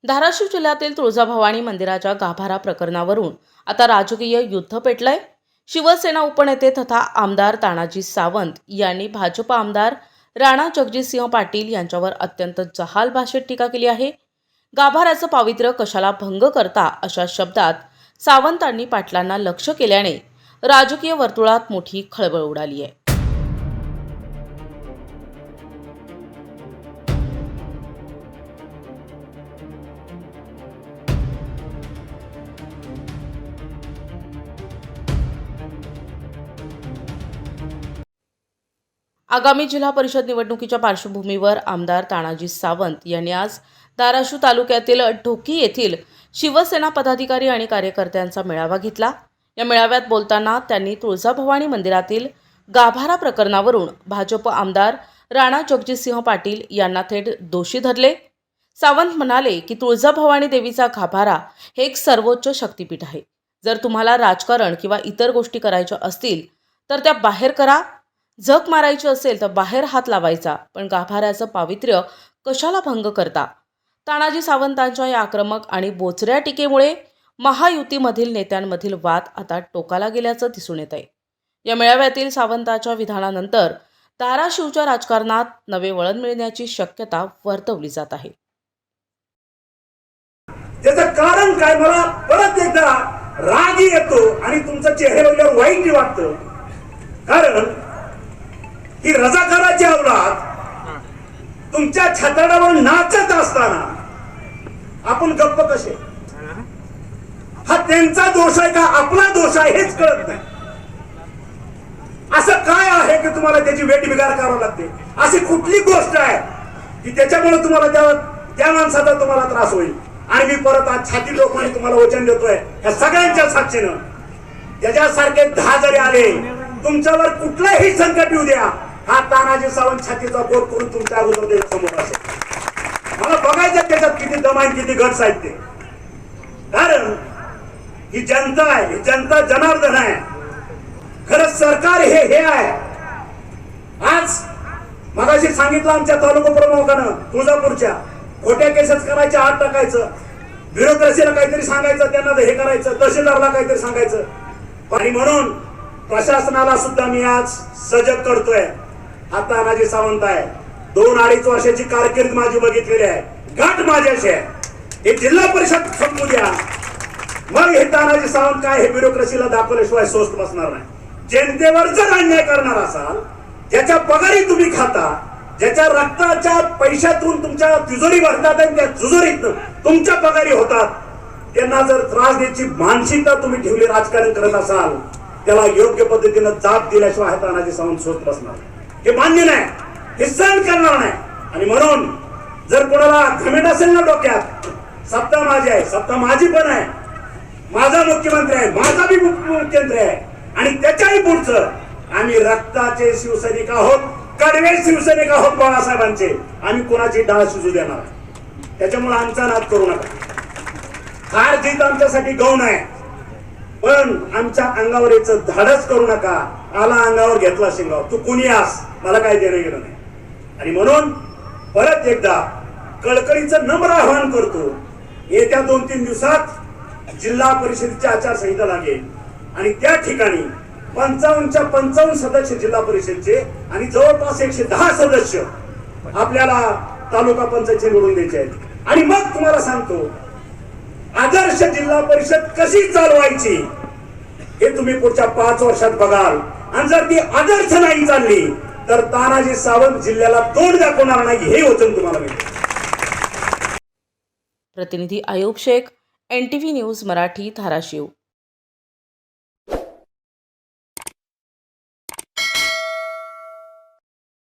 धाराशिव जिल्ह्यातील तुळजाभवानी मंदिराच्या गाभारा प्रकरणावरून आता राजकीय युद्ध पेटलंय। शिवसेना उपनेते तथा आमदार तानाजी सावंत यांनी भाजप आमदार राणा जगजितसिंह पाटील यांच्यावर अत्यंत जहाल भाषेत टीका केली आहे। गाभाऱ्याचं पावित्र्य कशाला भंग करता अशा शब्दात सावंतांनी पाटलांना लक्ष्य केल्याने राजकीय वर्तुळात मोठी खळबळ उडाली आहे। आगामी जिल्हा परिषद निवडणुकीच्या पार्श्वभूमीवर आमदार तानाजी सावंत यांनी आज धाराशिव तालुक्यातील ढोकी येथील शिवसेना पदाधिकारी आणि कार्यकर्त्यांचा मेळावा घेतला। या मेळाव्यात बोलताना त्यांनी तुळजाभवानी मंदिरातील गाभारा प्रकरणावरून भाजप आमदार राणा जगजितसिंह पाटील यांना थेट दोषी धरले। सावंत म्हणाले की तुळजाभवानी देवीचा गाभारा हे एक सर्वोच्च शक्तिपीठ आहे। जर तुम्हाला राजकारण किंवा इतर गोष्टी करायच्या असतील तर त्या बाहेर करा। झक मारायची असेल तर बाहेर हात लावायचा, पण गाभाऱ्याचं पावित्र्य कशाला भंग करता। तानाजी सावंतांच्या या आक्रमक आणि बोचऱ्या टीकेमुळे महायुतीमधील नेत्यांमधील वाद आता टोकाला गेल्याचं दिसून येत आहे। या मेळाव्यातील सावंतांच्या विधानानंतर धाराशिवच्या राजकारणात नवे वळण मिळण्याची शक्यता वर्तवली जात आहे। त्याचं कारण काय, मला परत एकदा राग येतो आणि तुमच्या चेहऱ्यावर वाईट वाटतं। कारण ही रजाकाराची औलाद तुमच्या छाताडावर नाचत असताना आपण गप्प कसे? हा त्यांचा दोष आहे का आपला दोष आहे हेच कळत नाही। असं काय आहे की तुम्हाला त्याची वेठबिगार करावं लागते? अशी कुठली गोष्ट आहे की त्याच्यामुळे तुम्हाला त्या माणसाचा तुम्हाला त्रास होईल? आणि मी परत आज छाती लोकांनी तुम्हाला वचन देतोय या सगळ्यांच्या साक्षीनं, त्याच्यासारखे 10 जरी आले तुमच्यावर कुठलाही संकट येऊ द्या, हा तानाजी सावंत छातीचा बोट करून तुमच्या अगोदर समोर असेल। मला बघायचं त्याच्यात किती दमाईन किती गट्स आहेत ते। कारण ही जनता आहे, ही जनता जनार्दन आहे। खरंच सरकार हे आहे। आज मगाशी सांगितलं आमच्या तालुका प्रमुखानं तुळजापूरच्या खोट्या केसेस करायच्या, आत टाकायचं, ब्युरोक्रेसीला काहीतरी सांगायचं, त्यांना हे करायचं, तहसीलदारला काहीतरी सांगायचं। आणि म्हणून प्रशासनाला सुद्धा मी आज सजग करतोय। आता तानाजी सावंत आहे, 2-2.5 वर्षाची कारकीर्द माझी बघितलेली आहे, गाठ माझ्याशी आहे। हे जिल्हा परिषद संपू द्या, मग हे तानाजी सावंत काय हे ब्युरोक्रेसीला दाखवल्याशिवाय स्वस्थ बसणार नाही। जनतेवर जर अन्याय करणार असाल, ज्याच्या पगारी तुम्ही खाता, ज्याच्या रक्ताच्या पैशातून तुमच्या तिजोरी भरतात आणि त्या तिजोरीत तुमच्या पगारी होतात, त्यांना जर त्रास द्यायची मानसिकता तुम्ही ठेवली राजकारण करत असाल, त्याला योग्य पद्धतीनं जाब दिल्याशिवाय तानाजी सावंत स्वस्थ बसणार हे मान्य नाही, हे सहन करणार नाही। आणि म्हणून जर कोणाला घमेंड असेल ना डोक्यात, सत्ता माझी आहे, सत्ता माझी पण आहे, माझा मुख्यमंत्री आहे, माझा बी मुख्यमंत्री आहे, आणि त्याच्याही पुढचं आम्ही रक्ताचे शिवसैनिक आहोत, कडवे शिवसैनिक आहोत बाळासाहेबांचे। आम्ही कोणाची डाळ शिजू देणार, त्याच्यामुळे आमचा नाद करू नका। हार जीत आमच्यासाठी गौण आहे, पण आमच्या अंगावर याचं धाडस करू नका। आला अंगावर घेतला शिंगावर, तू कुणी आस, मला काय देणं गेलं नाही। आणि म्हणून परत एकदा कळकळीचं नम्र आवाहन करतो, येत्या 2-3 दिवसात जिल्हा परिषदेची आचारसंहिता लागेल आणि त्या ठिकाणी 55च्या 55 सदस्य जिल्हा परिषदचे आणि जवळपास 110 सदस्य आपल्याला तालुका पंचायतचे निवडून द्यायचे आहेत। आणि मग तुम्हाला सांगतो, आदर्श जिल्हा परिषद कशी चालवायची हे तुम्ही पुढच्या 5 वर्षात बघाल। आणि जर ती आदर्श नाही चालली तर तानाजी सावंत जिल्ह्याला तोंड दाखवणार नाही, हे वचन तुम्हाला मिळेल। प्रतिनिधी आयुब शेख, NTV न्यूज मराठी, धाराशिव।